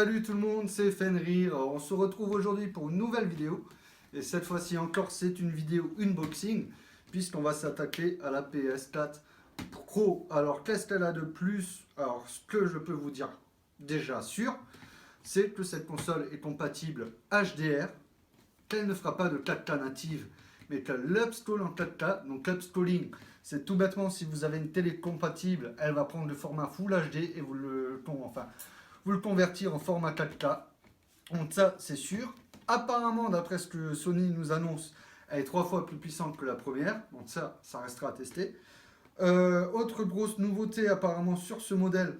Salut tout le monde, c'est Fenrir. On se retrouve aujourd'hui pour une nouvelle vidéo. Et cette fois-ci encore, c'est une vidéo unboxing, puisqu'on va s'attaquer à la PS4 Pro. Alors, qu'est-ce qu'elle a de plus? Alors, ce que je peux vous dire déjà sûr, c'est que cette console est compatible HDR, qu'elle ne fera pas de 4K native, mais qu'elle l'upscale en 4K. Donc, upscaling, c'est tout bêtement, si vous avez une télé compatible, elle va prendre le format Full HD et vous le convertir en format 4K. Donc ça, c'est sûr. Apparemment, d'après ce que Sony nous annonce, elle est 3 fois plus puissante que la première. Donc ça restera à tester. Autre grosse nouveauté apparemment sur ce modèle,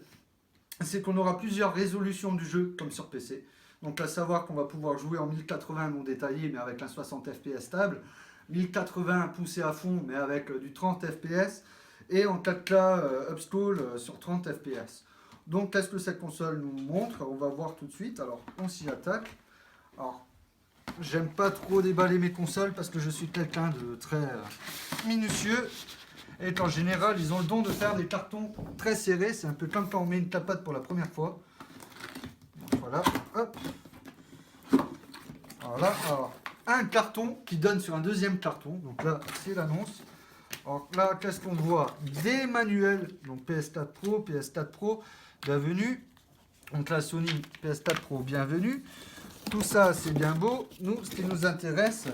c'est qu'on aura plusieurs résolutions du jeu, comme sur PC. Donc à savoir qu'on va pouvoir jouer en 1080 non détaillé, mais avec un 60 fps stable. 1080 poussé à fond, mais avec du 30 fps. Et en 4K upscale sur 30 fps. Donc, qu'est-ce que cette console nous montre? On va voir tout de suite. Alors, on s'y attaque. Alors, j'aime pas trop déballer mes consoles parce que je suis quelqu'un de très minutieux. Et en général, ils ont le don de faire des cartons très serrés. C'est un peu comme quand on met une tapade pour la première fois. Donc, voilà, hop. Voilà, alors, un carton qui donne sur un deuxième carton. Donc là, c'est l'annonce. Alors là, qu'est-ce qu'on voit? Des manuels. Donc PS4 Pro, PS4 Pro. Bienvenue. Donc la Sony PS4 Pro, bienvenue. Tout ça, c'est bien beau. Nous, ce qui nous intéresse,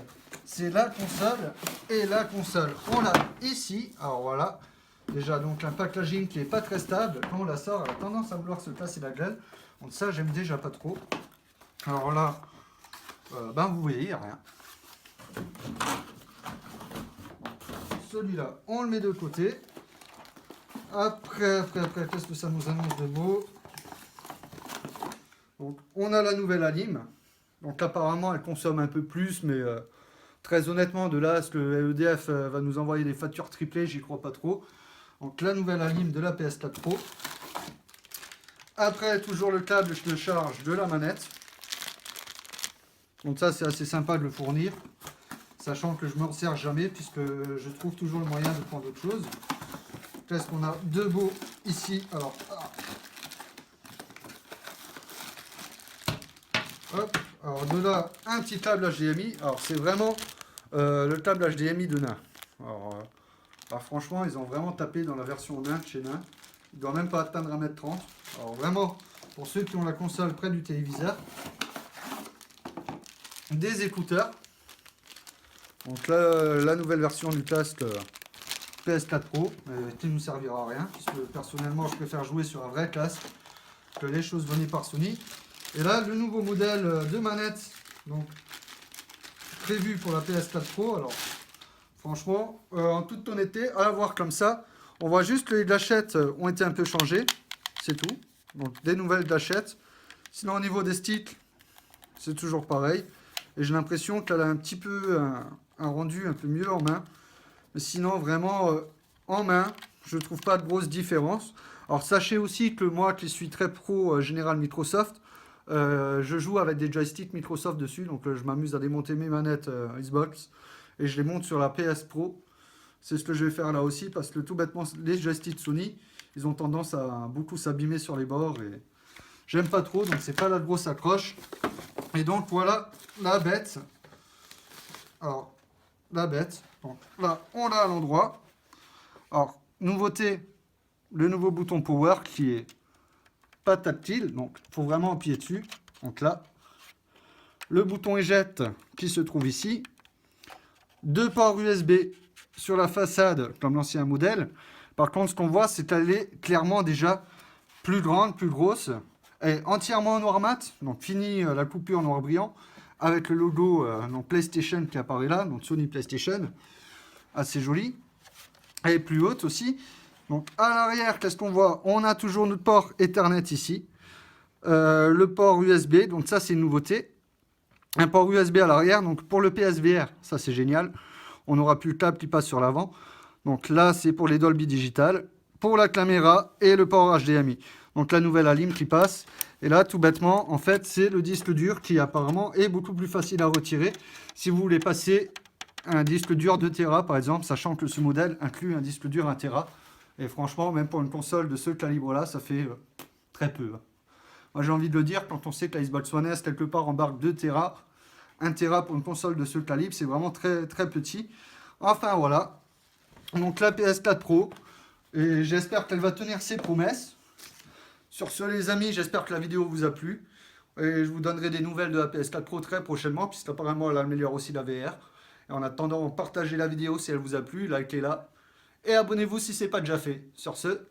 c'est la console. Et la console, on l'a ici. Alors voilà. Déjà, donc un packaging qui n'est pas très stable. Quand on la sort, elle a tendance à vouloir se casser la gueule. Donc ça, j'aime déjà pas trop. Alors là, vous voyez, il n'y a rien. Celui-là, on le met de côté. Après, qu'est-ce que ça nous annonce de beau? Donc, on a la nouvelle Alim. Donc, apparemment, elle consomme un peu plus, mais très honnêtement, de là à ce que EDF va nous envoyer des factures triplées, j'y crois pas trop. Donc, la nouvelle Alim de la PS4 Pro. Après, toujours le câble de charge de la manette. Donc, ça, c'est assez sympa de le fournir, sachant que je ne m'en sers jamais, puisque je trouve toujours le moyen de prendre autre chose. Qu'est-ce qu'on a de beau ici? Alors, hop, alors de là, un petit câble HDMI. Alors, c'est vraiment le câble HDMI de nain. Alors, franchement, ils ont vraiment tapé dans la version nain de chez nain. Il ne doit même pas atteindre 1m30. Alors, vraiment, pour ceux qui ont la console près du téléviseur, des écouteurs. Donc là, la nouvelle version du casque PS4 Pro, qui ne nous servira à rien, puisque personnellement je préfère jouer sur un vrai casque que les choses venues par Sony. Et là, le nouveau modèle de manette, donc prévu pour la PS4 Pro. Alors, franchement, en toute honnêteté, à la voir comme ça, on voit juste que les gâchettes ont été un peu changées, c'est tout. Donc des nouvelles gâchettes. Sinon, au niveau des sticks, c'est toujours pareil. Et j'ai l'impression qu'elle a un petit peu un rendu un peu mieux en main. Mais sinon, vraiment, en main, je ne trouve pas de grosse différence. Alors, sachez aussi que moi, qui suis très pro général Microsoft, je joue avec des joysticks Microsoft dessus. Donc, je m'amuse à démonter mes manettes Xbox. Et je les monte sur la PS Pro. C'est ce que je vais faire là aussi. Parce que tout bêtement, les joysticks Sony, ils ont tendance à beaucoup s'abîmer sur les bords. Et j'aime pas trop. Donc, c'est pas la grosse accroche. Et donc, voilà la bête. Alors, la bête. Donc là, on l'a à l'endroit. Alors, nouveauté, le nouveau bouton Power qui est pas tactile. Donc, il faut vraiment appuyer dessus. Donc là, le bouton éjecte qui se trouve ici. 2 ports USB sur la façade comme l'ancien modèle. Par contre, ce qu'on voit, c'est qu'elle est clairement déjà plus grande, plus grosse. Elle est entièrement en noir mat. Donc, fini la coupure en noir brillant. Avec le logo donc PlayStation qui apparaît là, donc Sony PlayStation, assez joli. Elle est plus haute aussi. Donc à l'arrière, qu'est-ce qu'on voit? On a toujours notre port Ethernet ici. Le port USB, donc ça c'est une nouveauté. Un port USB à l'arrière, donc pour le PSVR, ça c'est génial. On n'aura plus le câble qui passe sur l'avant. Donc là c'est pour les Dolby Digital, pour la caméra et le port HDMI. Donc la nouvelle Alim qui passe. Et là, tout bêtement, en fait, c'est le disque dur qui apparemment est beaucoup plus facile à retirer. Si vous voulez passer un disque dur 2 Tera, par exemple, sachant que ce modèle inclut un disque dur 1 Tera. Et franchement, même pour une console de ce calibre-là, ça fait très peu. Moi j'ai envie de le dire, quand on sait que la Xbox One S quelque part embarque 2 Tera, 1 Tera pour une console de ce calibre, c'est vraiment très très petit. Enfin voilà, donc la PS4 Pro, et j'espère qu'elle va tenir ses promesses. Sur ce les amis, j'espère que la vidéo vous a plu. Et je vous donnerai des nouvelles de la PS4 Pro très prochainement, puisqu'apparemment elle améliore aussi la VR. Et en attendant, partagez la vidéo si elle vous a plu, likez-la. Et abonnez-vous si ce n'est pas déjà fait. Sur ce,